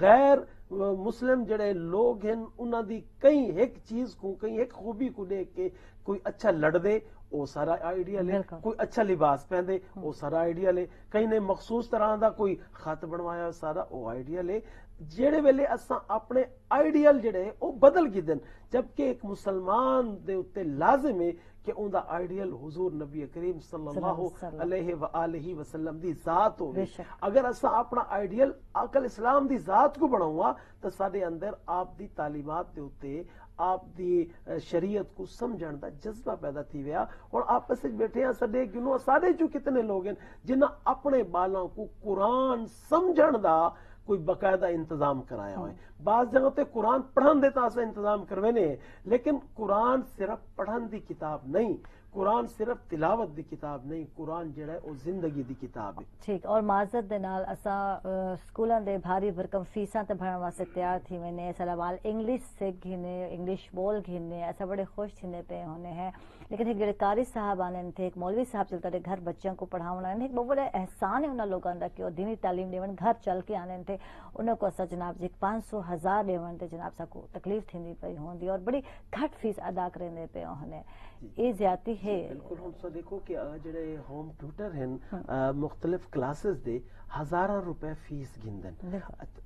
غیر مسلم جڑے لوگ ہیں انہاں دی کئی ایک چیز کو کئی ایک خوبی کو دیکھ کے کوئی اچھا لڑ دے وہ سارا آئیڈیا لے, کوئی اچھا لباس پہن وہ سارا آئیڈیا لے, کہیں نے مخصوص طرح دا کوئی خط بنوایا سارا وہ آئیڈیا لے. جڑے ویلے اساں اپنے آئیڈیل جڑے وہ بدل گئے دن, جبکہ ایک مسلمان دے اتے لازم ہے کہ ان دا آئیڈیل حضور نبی کریم صلی اللہ علیہ وآلہ وسلم دی ذات ہوگی. اگر اساں اپنا آئیڈیل عقل اسلام دی ذات کو بناؤں تو سارے اندر آپ دی تعلیمات دے اتے آپ دی شریعت کو سمجھن دا جذبہ پیدا تھی ویا. اور آپس میں بیٹھے ہیں سڈے گنو سارے جو کتنے لوگ ہیں جنہاں اپنے بالاں کو قرآن سمجھن دا کوئی باقاعدہ انتظام کرایا ہوئے. بعض جگہ تے قرآن پڑھن دیتا اسا انتظام کروینے ہیں, لیکن قرآن صرف پڑھن دی کتاب نہیں, قرآن صرف تلاوت دی کتاب نہیں, قرآن جڑا ہے وہ زندگی دی کتاب ہے. ٹھیک. اور معذرت دے نال اساں سکولاں دے بھاری بھرکم فیساں تے بھرن واسطے تیار تھی وینے, سوال انگلش سکھ گھنے, انگلش بول گھنے, ایسا بڑے خوش تھنے پہ ہونے ہیں. لیکن ایک جڑے قاری صاحب آنے تھے, ایک مولوی صاحب چلتا رہے گھر بچوں کو پڑھاونا, ایک بہت بڑا احسان ہے انہاں لوگاں دا کہ وہ دینی تعلیم دیون گھر چل کے آنے تھے. انہاں کو اسا جناب جی 500,000 دیون تے جناب سا کو تکلیف تھیندی پئی ہوندی اور بڑی گھٹ فیس ادا کرنے پہ ہونے. یہ زیادتی ہے. بالکل. ہم سو دیکھو کہ جڑے ہوم ٹیوٹر ہیں مختلف کلاسز دے ہزاراں روپے فیس گھندن,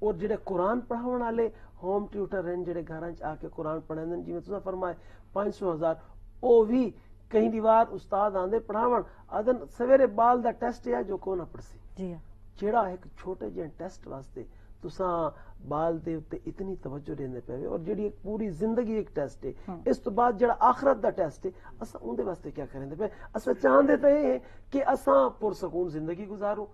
اور جڑے قرآن پڑھاون والے ہوم ٹیوٹر ہیں جڑے گھراں آ کے قرآن پڑھندن, جی میں تساں فرمائے 500,000 او بھی کہیں دیوار استاد آندے پڑھاون آدن سویرے بال دا ٹیسٹ ہے جو کو نہ پڑسی. جی جیڑا ایک چھوٹے جہے ٹیسٹ واسطے تساں بال دے تے اتنی توجہ دیندے پے, اور جڑی ایک پوری زندگی ایک ٹیسٹ ہے, اس تو بعد جڑا آخرت دا ٹیسٹ ہے اساں اون دے واسطے کیا کریں دے پے. اساں چاہندے تے ہیں کہ اساں پرسکون زندگی گزارو,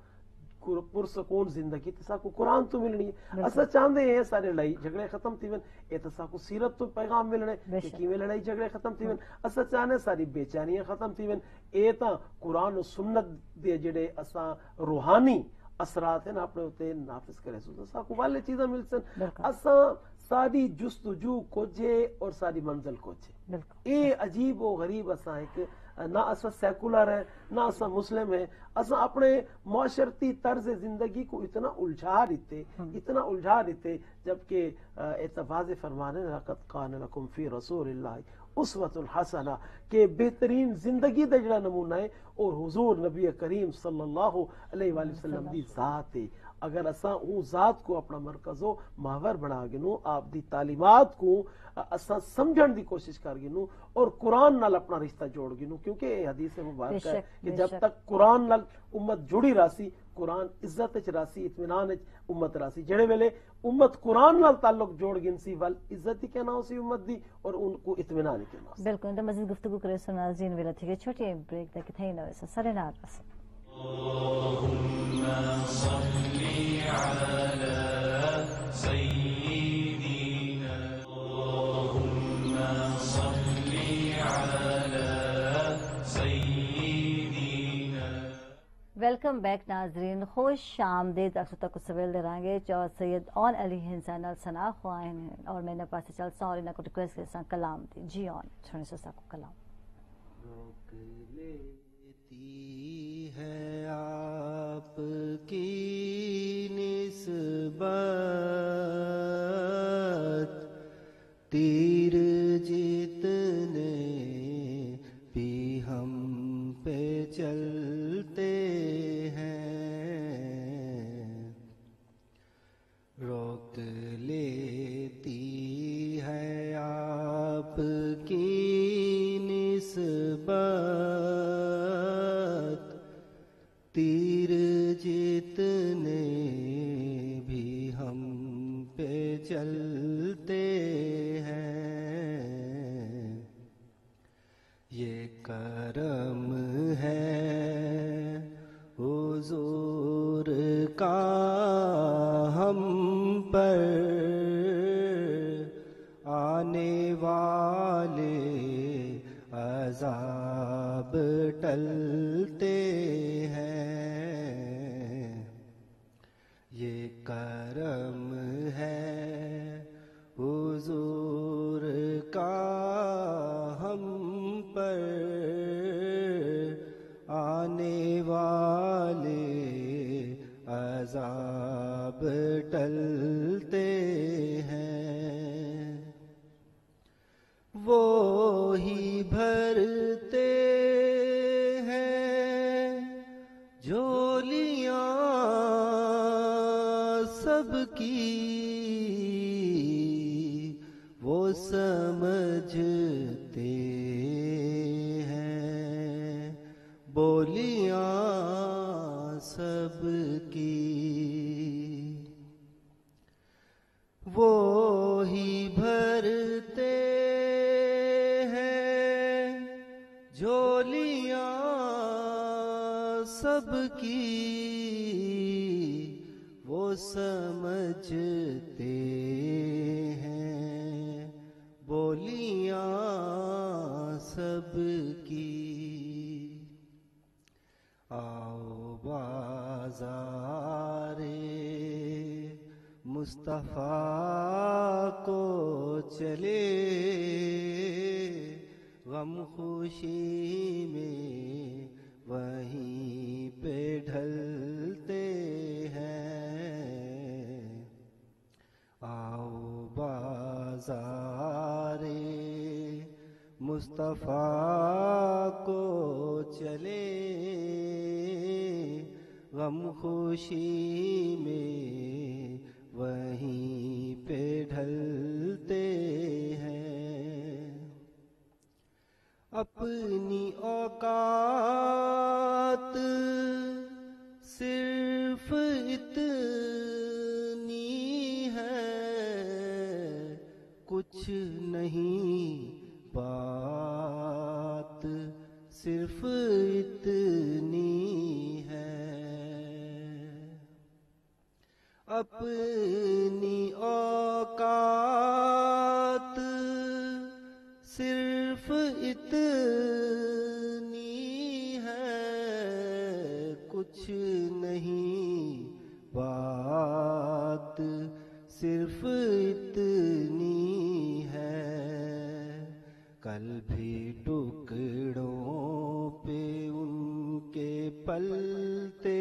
پرسکون زندگی تسا کو قرآن تو ملنی ہے. اساں چاہندے ہیں سارے لڑائی جھگڑے ختم تھی ون, اے تسا کو سیرت تو پیغام ملنے کہ کیویں لڑائی جھگڑے ختم تھی ون. اساں چاہنے ساری بے چینیاں ختم تھی ون. اے تا قرآن و سنت دے جڑے اساں روحانی اثرات ہیں اپنے ہوتے نافذ کرے سو سا کو والے چیزاں مل سن. اساں ساری جستجو کوجے اور ساری منزل کوجے. اے عجیب و غریب اساں ایک نہ اساں سیکولر ہے نہ اساں مسلم ہے, اساں اپنے معاشرتی طرز زندگی کو اتنا الجھا دیتے جبکہ اتفاض فرمانے لقد کان لکم فی رسول اللہ اسوۃ الحسنہ کہ بہترین زندگی دا جڑا نمونہ ہے اور حضور نبی کریم صلی اللہ علیہ وآلہ وسلم دی ذات ہے. اگر اساں اون ذات کو اپنا مرکز و محور بنا گنو, آپ دی تعلیمات کو اساں سمجھن دی کوشش کر گنو اور قرآن نال اپنا رشتہ جوڑ گنو, کیونکہ یہ حدیث مبارک ہے کہ جب تک قرآن نال امت جڑی راسی, قرآن عزت وچ راسی, اطمینان وچ امت راسی. جڑے ویلے امت قرآن نال تعلق جوڑ گن سی ول عزت ہی کہنا ہو سی امت دی اور ان کو اطمینان ہی کہنا ہو سی. بالکل. تو مزید گفتگو کرے سو ناظرین ویلا تھی کہ چھوٹی بریک تک تھئی نہ ویسا سارے نال بس. اللهم صل على سيدنا اللهم صل على سيدنا. ویلکم بیک ناظرین, خوش آمدید. اکثر تک سویل دے رہیں گے چور سید اون علی ہنسان سنا خواہن ہیں اور میں نے پاس چل سا اور انہاں کو ریکویسٹ کرسا کلام دی. جی اون سنے سا کو کلام. روک لیتی ہے آپ کی نسبت تیر جتنے بھی ہم پہ چلتے ہیں, روک لیتی ہے آپ کی نسبت تیر جتنے بھی ہم پہ چلتے ہیں. یہ کرم ہے حضور کا ہم پر, آنے والے عذاب ٹلتے ہیں. یہ کرم ہے حضور کا ہم پر, آنے والے عذاب ٹلتے سمجھتے ہیں بولیاں سب کی، وہی بھرتے ہیں جھولیاں سب کی، وہ سمجھتے ہیں بولیاں سب کی۔ آؤ بازار مصطفیٰ کو چلے، غم خوشی میں وہیں پہ ڈھلتے ہیں۔ آؤ بازار مصطفیٰ کو چلے، غم خوشی میں وہیں پہ ڈھلتے ہیں۔ اپنی اوقات صرف اتنی ہے، کچھ نہیں بات صرف اتنی ہے۔ اپنی اوقات صرف اتنی ہے، کچھ نہیں بات صرف اتنی ہے۔ کل بھی ٹکڑوں پہ ان کے پلتے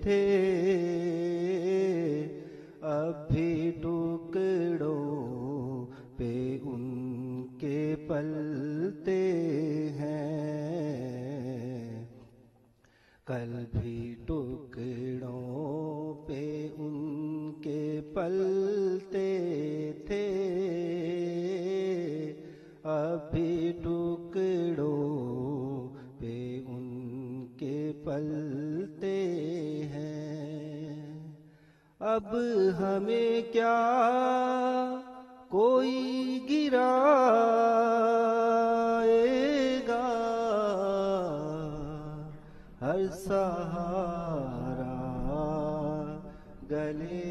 تھے، اب بھی ٹکڑوں پہ ان کے پلتے ہیں۔ کل بھی ٹکڑوں پہ ان کے پلتے تھے، اب بھی ٹکڑوں پہ ان کے پلتے ہیں۔ اب ہمیں کیا کوئی گرائے گا، ہر سہارا گلے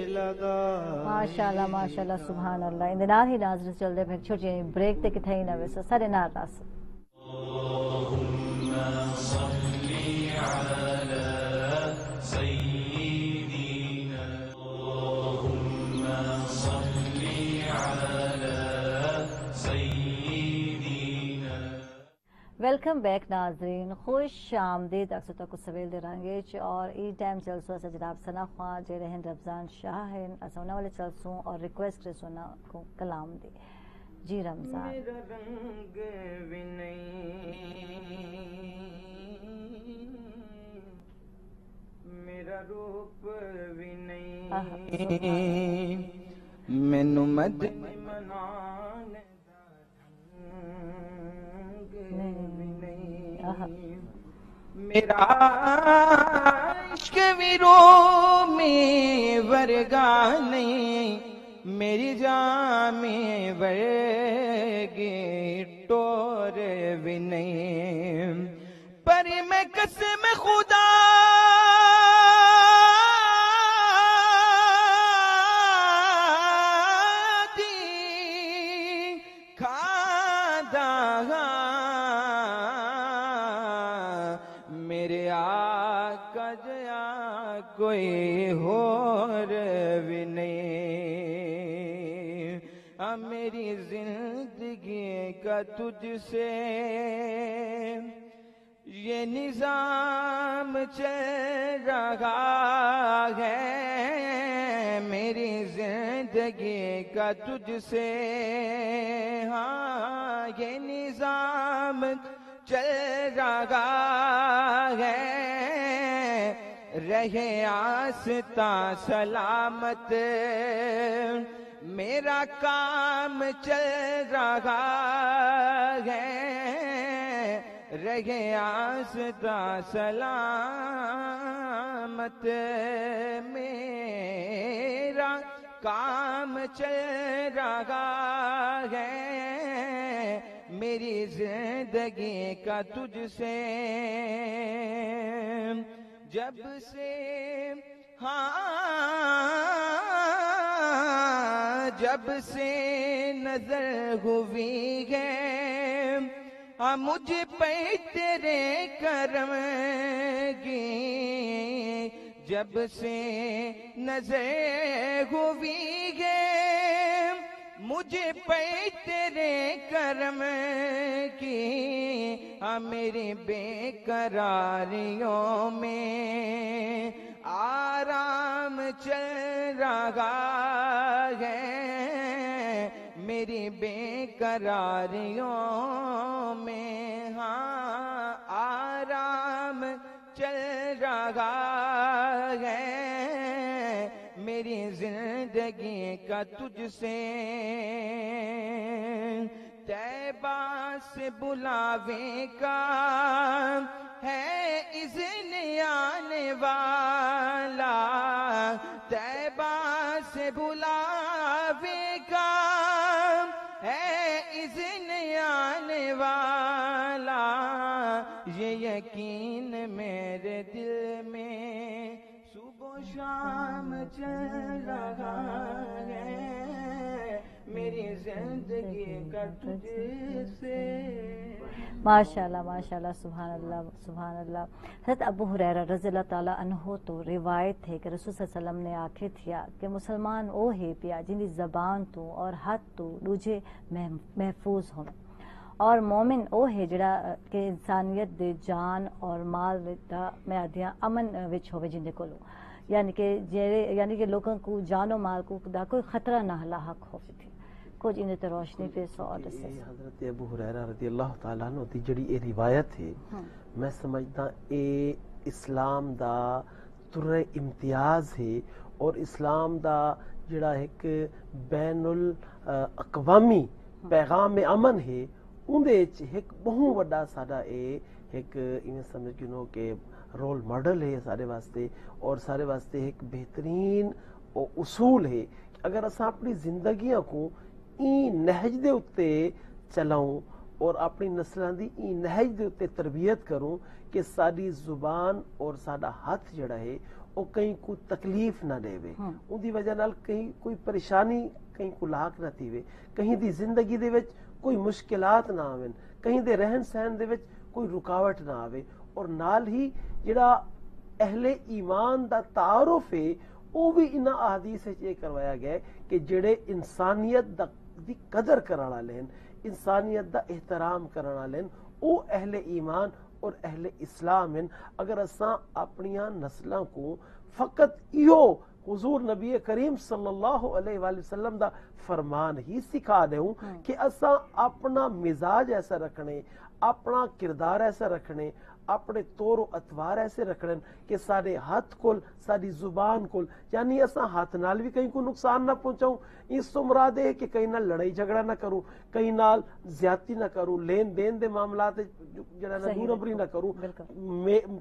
لگا۔ ماشاءاللہ ماشاءاللہ سبحان اللہ۔ ان دے نال ہی ناظرین چلدے پھر چھوٹی جہی بریک تے کتھے ہی نہ ویسو سارے نال راس۔ اللہم صلی علی سیدنا، اللہم صلی علی سیدنا۔ ویلکم بیک ناظرین، خوش آمدید اکثر تک سویل دے رنگیچ اور ای ٹائم چلسو اسا جناب ثنا خواہ جے رہن رمضان شاہ ہیں اسا انہوں والے چلسوں اور ریکویسٹ کرے سونا کو کلام دے جی رمضان۔ میرا رنگ بھی نہیں، میرا روپ بھی نہیں، مینوں مدنی منانے دا ڈھنگ بھی نہیں، میرا عشق بھی رومی ورگا نہیں، میری جان میں ورگی ٹور بھی نہیں، پر میں قسم خدا دی کھادا، میرے آقا جیا کوئی اور بھی نہیں، میری زندگی کا تجھ سے یہ نظام چل رہا ہے، میری زندگی کا تجھ سے ہاں یہ نظام چل رہا ہے، رہے آستہ سلامت میرا کام چل رہا ہے رہے آستا سلامت میرا کام چل رہا ہے میری زندگی کا تجھ سے جب سے جب سے نظر ہوئی ہے مجھ پہ تیرے کرم کی جب سے نظر ہوئی ہے مجھ پہ تیرے کرم کی میری بے قراریوں میں آرام چل رہا ہے میری بے قراریوں میں آرام چل رہا ہے میری زندگی کا تجھ سے طیبہ سے بلاوے کا ہے اذن آنے والا طیبہ سے بلاوے کا ہے اذن آنے والا یہ یقین میرے دل میں صبح و شام چل رہا ہے میری زندگی کا تجھ سے ماشاءاللہ ماشاءاللہ سبحان اللہ سبحان اللہ. حضرت ابو ہریرہ رضی اللہ تعالیٰ عنہ تو روایت ہے کہ رسول صلی اللہ علیہ وسلم نے آکھے تھیا کہ مسلمان او ہے پیا جن دی زبان تو اور ہاتھ تو دوجے محفوظ ہون اور مومن او ہے جڑا کہ انسانیت دے جان اور مال دا میادیاں امن وچ ہوے جندے کولو یعنی کہ لوگوں کو جان و مال کو دا کوئی خطرہ نہ لاحق ہوے تھی کچھ ان تے روشنی پہ سوال سے حضرت ابو ہریرہ رضی اللہ تعالیٰ عنہ دی جڑی اے روایت ہے میں سمجھدا اے اسلام دا ترے امتیاز ہے اور اسلام دا جڑا ایک بین الاقوامی پیغام امن ہے اندے وچ ایک بہت بڑا ساڈا اے ایک ایویں سمجھ گنو کہ رول ماڈل ہے سارے واسطے اور سارے واسطے ایک بہترین اصول ہے کہ اگر اساں اپنی زندگیاں کو این نہج دے اتے چلاؤں اور اپنی نسلاں دی این نہج دے اتے تربیت کروں کہ ساری زبان اور ساڈا ہاتھ جڑا ہے وہ کہیں کو تکلیف نہ دے ان دی وجہ نال کہیں کوئی پریشانی کہیں کو لاحق نہ تھیوے کہیں دی زندگی دے وچ کوئی مشکلات نہ آویں کہیں دے رہن سہن دے وچ کوئی رکاوٹ نہ آوے اور نال ہی جڑا اہل ایمان دا تعارف ہے وہ بھی انہاں احادیث وچ یہ کروایا گیا ہے کہ جڑے انسانیت دی قدر کرن والے ہیں انسانیت دا احترام کرن والے ہیں وہ اہل ایمان اور اہل اسلام ہیں. اگر اساں اپنیاں نسلاں کو فقط ایو حضور نبی کریم صلی اللہ علیہ وآلہ وسلم دا فرمان ہی سکھا دوں کہ اساں اپنا مزاج ایسا رکھنے اپنا کردار ایسا رکھنے اپنے طور و اتوار ایسے رکھنے کہ سارے ہاتھ کول ساری زبان کول یعنی اساں ہاتھ نال بھی کہیں کو نقصان نہ پہنچاؤں اس تو مراد ہے کہ کہیں نال لڑائی جھگڑا نہ کروں کہیں نال زیادتی نہ کروں لین دین دے معاملات جڑا نہ دور امبری نہ کروں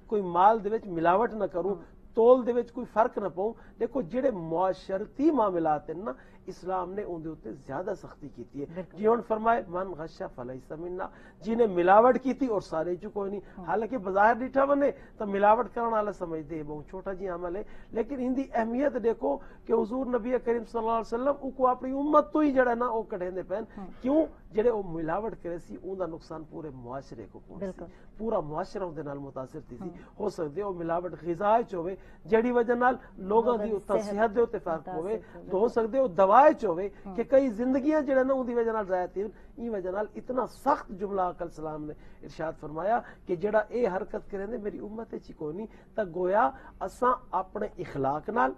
کوئی مال دے وچ ملاوٹ نہ کروں تول دے وچ کوئی فرق نہ پاؤں. دیکھو جڑے معاشرتی معاملات ہیں نا اسلام نے ان دے اوتے زیادہ سختی کیتی ہے جی ہن فرمائے من غش فلیس منا جنہیں ملاوٹ کیتی اور سارے جو کوئی نہیں حالانکہ بظاہر ڈیٹھا بنے تو ملاوٹ کرنے والا سمجھتے ہیں بہت چھوٹا جی عمل ہے لیکن ان دی اہمیت دیکھو کہ حضور نبی کریم صلی اللہ علیہ وسلم کو اپنی امت تو ہی جڑا نا وہ کٹھے پہن کیوں جڑے وہ ملاوٹ کرے سی ان دا نقصان پورے معاشرے کو پہنچ پورا معاشرہ دے نال متاثر تھی ہو سکدے او ملاوٹ غذا وچ ہوے جڑی وجہ نال لوگاں دی صحت دے اوتے فرق ہوے تو ہو سکدے او دوا وچ ہوے کہ کئی زندگیاں جڑا نا اون دی وجہ نال ضائع تھیں این وجہ نال اتنا سخت جملہ آقا سلام نے ارشاد فرمایا کہ جڑا اے حرکت کرے میری امت وچ کوئی نہیں تا گویا اساں اپنے اخلاق نال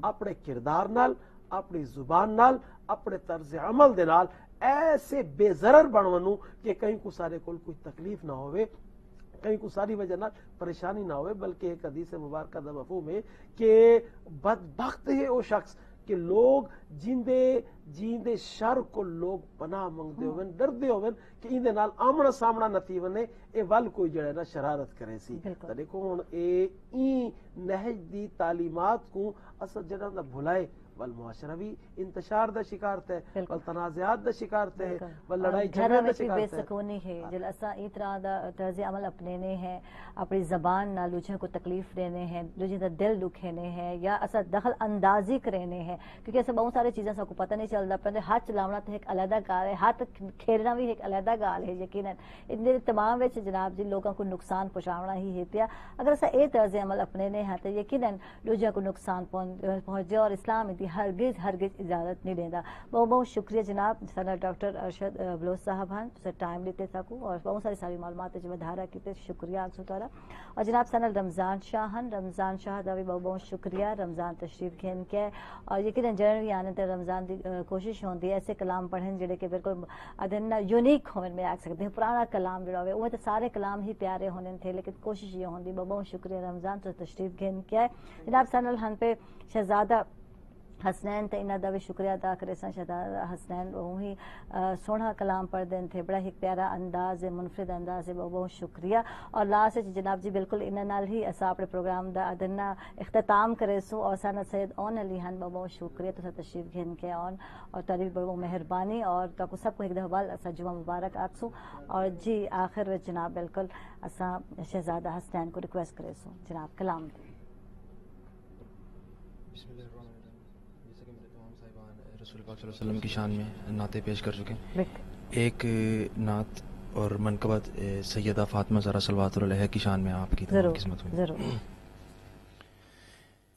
اپنے کردار نال اپنی زبان نال اپنے طرز عمل دے نال ایسے بے ضرر بنونوں کہ کہیں کو سارے کول کوئی تکلیف نہ ہوئے کہیں کو ساری وجہ نہ پریشانی نہ ہوئے بلکہ ایک حدیث مبارکہ دا مفہوم ہے کہ بدبخت ہے وہ شخص کہ لوگ جیندے شر کو لوگ پناہ منگتے ہوئے ڈردے ہوئے کہ اندے نال آمنا سامنا نتی ونے اے ول کوئی جڑا نا شرارت کرے سی. تے دیکھو ہن اے نہج دی تعلیمات کو اصل جڑا نا بھلائے ول معاشرہ بھی انتشار دا شکار تے ول تنازعات دا شکار تے ول لڑائی جھگڑے دا شکار بے تے. سکونی ہے جل اساں ای طرح دا طرز عمل اپنے ہیں اپنی زبان نال لوچھاں کو تکلیف دینے ہیں لوچھاں دا دل دکھینے ہیں یا اساں دخل اندازی کرنے ہیں کیونکہ اساں بہت ساری چیزاں سا کو پتہ نہیں چلدا پہلے ہاتھ چلاونا تے ایک علیحدہ گال ہے ہاتھ کھیلنا بھی ایک علیحدہ گال ہے یقیناً ان دے تمام وچ جناب جی لوگاں کو نقصان پہنچاونا ہی ہے پیا اگر اساں اے طرز عمل اپنے ہیں تے یقیناً لوچھاں کو نقصان پہنچے اور اسلام دی ہرگز اجازت نہیں دیندا. بہت بہت شکریہ جناب سنا ڈاکٹر ارشد بلوچ صاحب ہیں تو ٹائم لیتے سکو اور بہت ساری معلومات جو دھارا کیتے شکریہ آپ سوتارا اور جناب سنا رمضان شاہ دا بھی بہت بہت شکریہ رمضان تشریف گھن کے اور یقیناً جڑن بھی آنے تے رمضان دی کوشش ہوندی ہے ایسے کلام پڑھن جڑے کہ بالکل ادنا یونیک ہونے میں آکھ سکتے ہیں پرانا کلام جڑا ہوئے وہ تے سارے کلام ہی پیارے ہونے تھے لیکن کوشش یہ ہوندی بہت بہت شکریہ رمضان تو تشریف گھن کے جناب سنا ہن پہ شہزادہ حسنین تے انہاں دا بھی شکریہ ادا کرے سن. شہزادہ حسنین وہی سونا کلام پڑھ دین تھے بڑا ہی پیارا انداز منفرد انداز ہے بہت بہت شکریہ. اور لاسٹ جناب جی بالکل انہاں نال ہی اسا اپنے پروگرام دا ادنا اختتام کرے سو اور سنا سید اون علی ہن بہت بہت شکریہ تو تشریف گھن کے اون اور تعریف بہت مہربانی اور تو سب کو ایک دفعہ بال اسا جمعہ مبارک آکسو اور جی آخر وچ جناب بالکل اسا شہزادہ حسنین کو ریکویسٹ کرے سو جناب کلام دے. بسم اللہ الرحمن الرحیم. جیسا کہ میرے تمام صاحبان رسول پاک صلی اللہ علیہ وسلم کی شان میں نعتیں پیش کر چکے ہیں. ایک نعت اور منقبت سیدہ فاطمہ زہرا صلوات اللہ علیہا کی شان میں آپ کی تمام قسمت میں. ضرور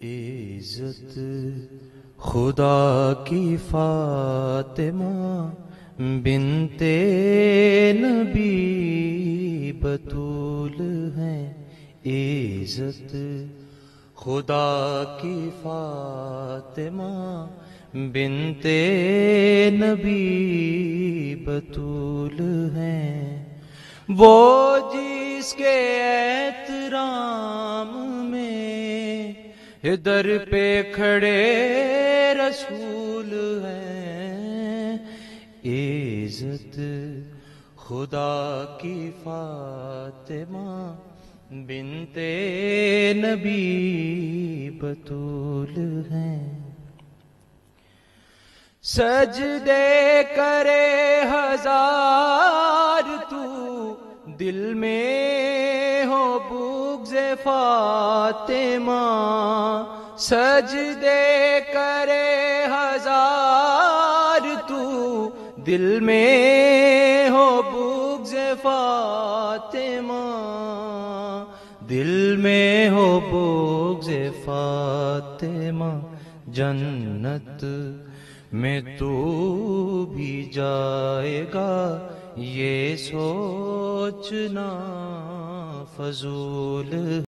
عزت خدا کی فاطمہ بنت نبی بطول ہے. عزت خدا کی فاطمہ بنت نبی بطول ہے. وہ جس کے احترام میں در پہ کھڑے رسول ہیں. عزت خدا کی فاطمہ بنت نبی بطول ہیں. سجدے کرے ہزار تو دل میں ہو بغض فاطمہ. سجدے کرے ہزار تو دل میں ہو بغض فاطمہ. دل میں ہو بغض فاطمہ جنت میں تو بھی جائے گا یہ سوچنا فضول